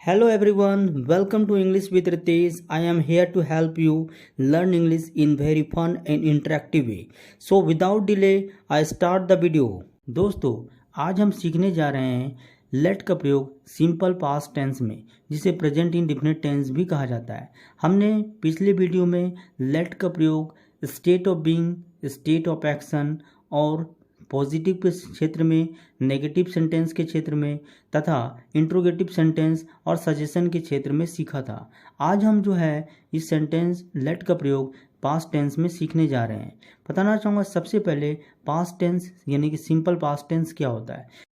Hello everyone, welcome to English with Ritesh. I am here to help you learn English in very fun and interactive way. So without delay, I start the video. दोस्तों, आज हम सीखने जा रहे हैं late का प्रयोग simple past tense में, जिसे प्रेजेंट इंडेफिनिट टेंस भी कहा जाता है। हमने पिछले वीडियो में लेट का प्रयोग state of being, state of action और पॉजिटिव के क्षेत्र में, नेगेटिव सेंटेंस के क्षेत्र में तथा इंट्रोगेटिव सेंटेंस और सजेशन के क्षेत्र में सीखा था। आज हम जो है इस सेंटेंस लेट का प्रयोग पास्ट टेंस में सीखने जा रहे हैं। बताना चाहूँगा सबसे पहले पास्ट टेंस यानी कि सिंपल पास्ट टेंस क्या होता है।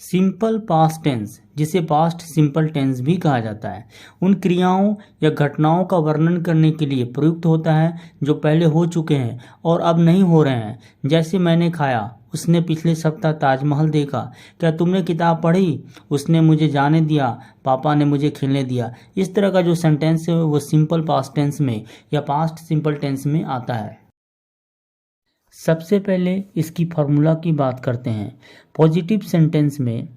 सिंपल पास्ट टेंस, जिसे पास्ट सिंपल टेंस भी कहा जाता है, उन क्रियाओं या घटनाओं का वर्णन करने के लिए प्रयुक्त होता है जो पहले हो चुके हैं और अब नहीं हो रहे हैं। जैसे मैंने खाया, उसने पिछले सप्ताह ताजमहल देखा, क्या तुमने किताब पढ़ी, उसने मुझे जाने दिया, पापा ने मुझे खेलने दिया। इस तरह का जो सेंटेंस है वो सिंपल पास्ट टेंस में या पास्ट सिंपल टेंस में आता है। सबसे पहले इसकी फार्मूला की बात करते हैं। पॉजिटिव सेंटेंस में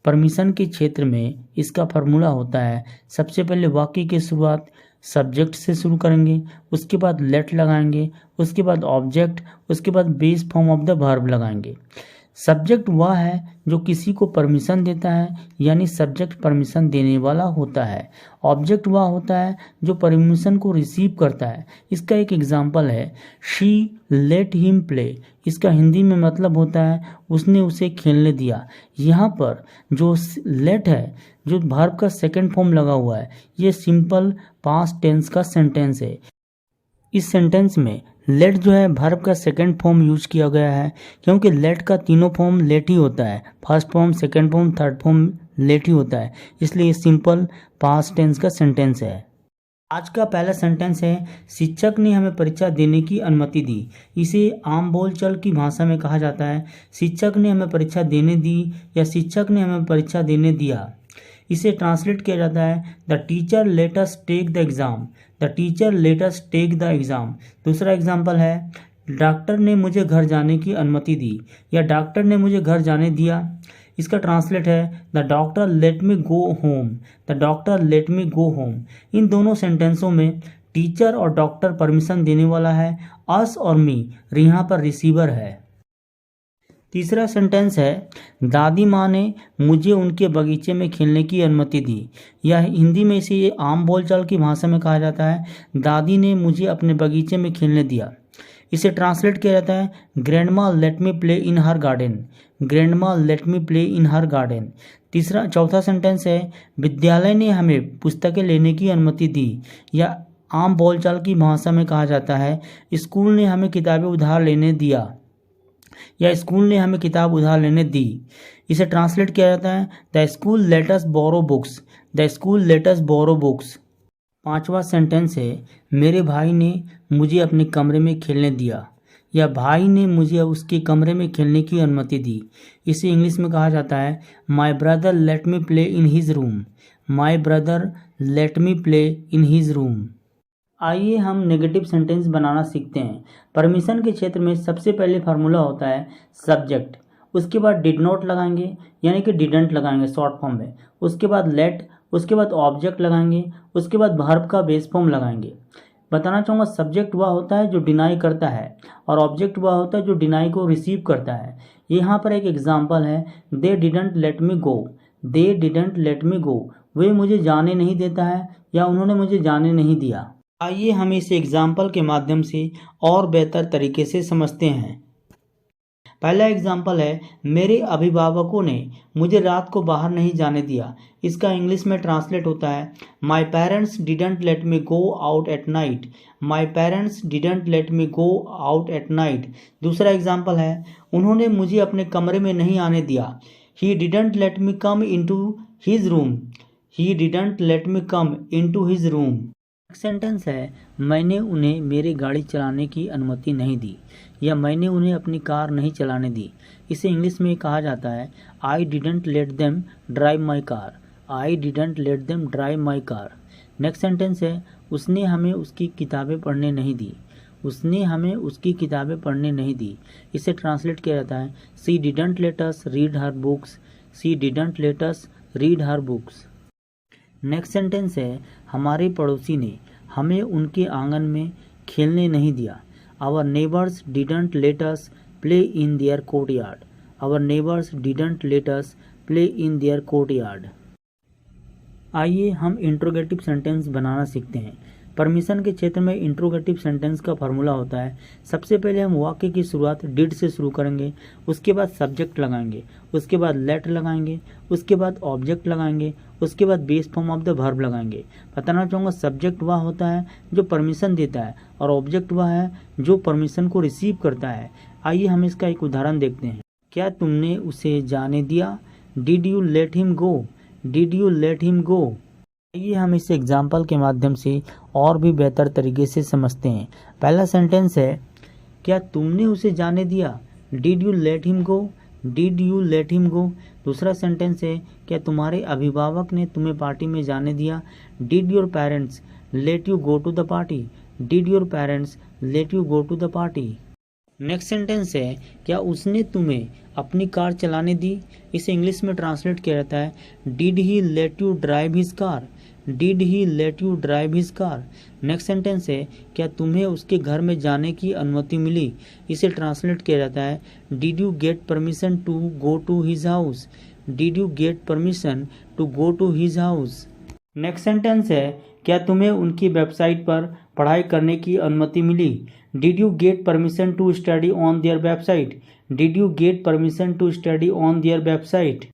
परमिशन के क्षेत्र में इसका फार्मूला होता है, सबसे पहले वाक्य की शुरुआत सब्जेक्ट से शुरू करेंगे, उसके बाद लेट लगाएंगे, उसके बाद ऑब्जेक्ट, उसके बाद base form of the verb लगाएंगे। सब्जेक्ट वह है जो किसी को परमिशन देता है, यानी सब्जेक्ट परमिशन देने वाला होता है। ऑब्जेक्ट वह होता है जो परमिशन को रिसीव करता है। इसका एक एग्जाम्पल है शी लेट हिम प्ले। इसका हिंदी में मतलब होता है उसने उसे खेलने दिया। यहाँ पर जो लेट है, जो वर्ब का सेकंड फॉर्म लगा हुआ है, ये सिंपल पास्ट टेंस का सेंटेंस है। इस सेंटेंस में लेट जो है वर्ब का सेकंड फॉर्म यूज किया गया है, क्योंकि लेट का तीनों फॉर्म लेट ही होता है। First form, second form, third form late ही होता है, इसलिए ये सिंपल पास्ट टेंस का सेंटेंस है। आज का पहला सेंटेंस है शिक्षक ने हमें परीक्षा देने की अनुमति दी। इसे आम बोलचाल की भाषा में कहा जाता है शिक्षक ने हमें परीक्षा देने दी या शिक्षक ने हमें परीक्षा देने दिया। इसे ट्रांसलेट किया जाता है the teacher let us take the exam. The teacher let us take the exam. दूसरा एग्जाम्पल है डॉक्टर ने मुझे घर जाने की अनुमति दी या डॉक्टर ने मुझे घर जाने दिया। इसका ट्रांसलेट है the doctor let me go home. The doctor let me go home. इन दोनों सेंटेंसों में टीचर और डॉक्टर परमिशन देने वाला है, अस और मी यहाँ पर रिसीवर है। तीसरा सेंटेंस है दादी माँ ने मुझे उनके बगीचे में खेलने की अनुमति दी, या हिंदी में इसे आम बोलचाल की भाषा में कहा जाता है दादी ने मुझे अपने बगीचे में खेलने दिया। इसे ट्रांसलेट किया जाता है grandma let me play in her garden. Grandma let me play in her garden. चौथा सेंटेंस है विद्यालय ने हमें पुस्तकें लेने की अनुमति दी, या आम बोलचाल की भाषा में कहा जाता है स्कूल ने हमें किताबें उधार लेने दिया या स्कूल ने हमें किताब उधार लेने दी। इसे ट्रांसलेट किया जाता है the school let us borrow books. The school let us borrow books. पांचवा सेंटेंस है मेरे भाई ने मुझे अपने कमरे में खेलने दिया, या भाई ने मुझे उसके कमरे में खेलने की अनुमति दी। इसे इंग्लिश में कहा जाता है my brother let me play in his room. My brother let me play in his room. आइए हम नेगेटिव सेंटेंस बनाना सीखते हैं। परमिशन के क्षेत्र में सबसे पहले फार्मूला होता है सब्जेक्ट, उसके बाद डिड नॉट लगाएंगे यानी कि डिडंट लगाएंगे शॉर्ट फॉर्म में, उसके बाद लेट, उसके बाद ऑब्जेक्ट लगाएंगे, उसके बाद वर्ब का बेस फॉर्म लगाएंगे। बताना चाहूँगा सब्जेक्ट वह होता है जो डिनाई करता है और ऑब्जेक्ट वह होता है जो डिनाई को रिसीव करता है। यहाँ पर एक एग्जाम्पल है they didn't let me go. They didn't let me go. वे मुझे जाने नहीं देता है या उन्होंने मुझे जाने नहीं दिया। आइए हम इस एग्जाम्पल के माध्यम से और बेहतर तरीके से समझते हैं। पहला एग्जाम्पल है मेरे अभिभावकों ने मुझे रात को बाहर नहीं जाने दिया। इसका इंग्लिश में ट्रांसलेट होता है my parents didn't let me go out at night. My parents didn't let me go out at night. दूसरा एग्जाम्पल है उन्होंने मुझे अपने कमरे में नहीं आने दिया। He didn't let me come into his room. He didn't let me come into his room. Sentence है मैंने उन्हें मेरी गाड़ी चलाने की अनुमति नहीं दी, या मैंने उन्हें अपनी कार नहीं चलाने दी। इसे इंग्लिश में कहा जाता है I didn't let them drive my car. I didn't let them drive my car. Next sentence है उसने हमें उसकी किताबें पढ़ने नहीं दी। उसने हमें उसकी किताबें पढ़ने नहीं दी। इसे ट्रांसलेट किया जाता है she didn't let us read her books. She didn't let us read her books. Next sentence है, हमारे पड़ोसी ने हमें उनके आंगन में खेलने नहीं दिया। Our neighbours didn't let us play in their courtyard. Our neighbours didn't let us play in their courtyard. आइए हम इंट्रोगेटिव सेंटेंस बनाना सीखते हैं। परमिशन के क्षेत्र में इंट्रोगेटिव सेंटेंस का फार्मूला होता है, सबसे पहले हम वाक्य की शुरुआत डिड से शुरू करेंगे, उसके बाद सब्जेक्ट लगाएंगे, उसके बाद लेट लगाएंगे, उसके बाद ऑब्जेक्ट लगाएंगे, उसके बाद base form of the verb लगाएंगे। बताना चाहूँगा, सब्जेक्ट वह होता है जो परमिशन देता है और ऑब्जेक्ट वह है जो परमिशन को रिसीव करता है। आइए हम इसका एक उदाहरण देखते हैं। क्या तुमने उसे जाने दिया? Did you let him go? Did you let him go? आइए हम इस एग्जाम्पल के माध्यम से और भी बेहतर तरीके से समझते हैं। पहला सेंटेंस है, क्या तुमने उसे जाने दिया? Did you let him go? Did you let him go? दूसरा सेंटेंस है, क्या तुम्हारे अभिभावक ने तुम्हें पार्टी में जाने दिया? Did your parents let you go to the party? Did your parents let you go to the party? Next sentence है, क्या उसने तुम्हें अपनी कार चलाने दी? इसे इंग्लिश में ट्रांसलेट किया जाता है, did he let you drive his car? Did he let you drive his car? Next sentence है, क्या तुम्हें उसके घर में जाने की अनुमति मिली? इसे ट्रांसलेट किया जाता है, did you get permission to go to his house? Did you get permission to go to his house? Next sentence है, क्या तुम्हें उनकी वेबसाइट पर पढ़ाई करने की अनुमति मिली? Did you get permission to study on their website? Did you get permission to study on their website?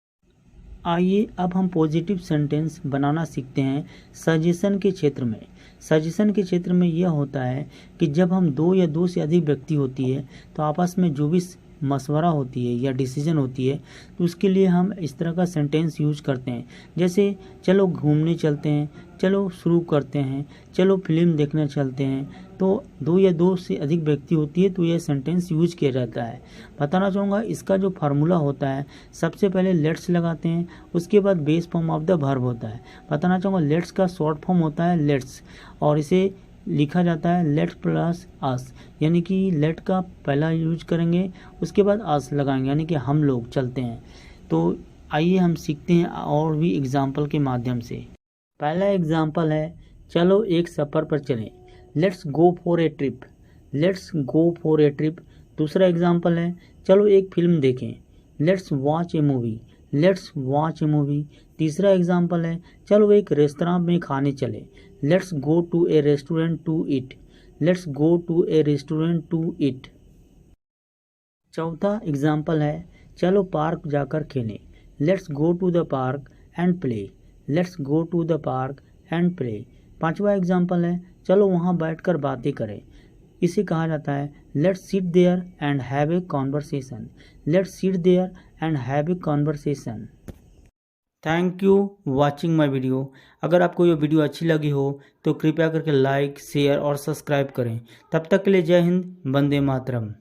आइए अब हम पॉजिटिव सेंटेंस बनाना सीखते हैं सजेशन के क्षेत्र में। सजेशन के क्षेत्र में यह होता है कि जब हम दो या दो से अधिक व्यक्ति होती है तो आपस में जो भी मशवरा होती है या डिसीजन होती है तो उसके लिए हम इस तरह का सेंटेंस यूज करते हैं, जैसे चलो घूमने चलते हैं, चलो शुरू करते हैं, चलो फिल्म देखने चलते हैं। तो दो या दो से अधिक व्यक्ति होती है तो यह सेंटेंस यूज किया जाता है। बताना चाहूँगा, इसका जो फार्मूला होता है, सबसे पहले लेट्स लगाते हैं, उसके बाद base form of the verb होता है। बताना चाहूँगा, लेट्स का शॉर्ट फॉर्म होता है लेट्स और इसे लिखा जाता है लेट प्लस अस, यानी कि लेट का पहला यूज करेंगे, उसके बाद अस लगाएंगे, यानी कि हम लोग चलते हैं। तो आइए हम सीखते हैं और भी एग्जाम्पल के माध्यम से। पहला एग्जाम्पल है, चलो एक सफ़र पर चलें, let's go for a trip. Let's go for a trip. दूसरा एग्जाम्पल है, चलो एक फिल्म देखें, let's watch a movie. Let's watch a movie. तीसरा एग्जाम्पल है, चलो एक रेस्तरां में खाने चले, let's go to a restaurant to eat. Let's go to a restaurant to eat. चौथा एग्जाम्पल है, चलो पार्क जाकर खेलें, let's go to the park and play. Let's go to the park and play. पांचवा example है, चलो वहाँ बैठकर बातें करें, इसे कहा जाता है let's sit there and have a conversation. Let's sit there and have a conversation. Thank you watching my video. अगर आपको ये वीडियो अच्छी लगी हो तो कृपया करके लाइक, शेयर और सब्सक्राइब करें। तब तक के लिए जय हिंद, वंदे मातरम।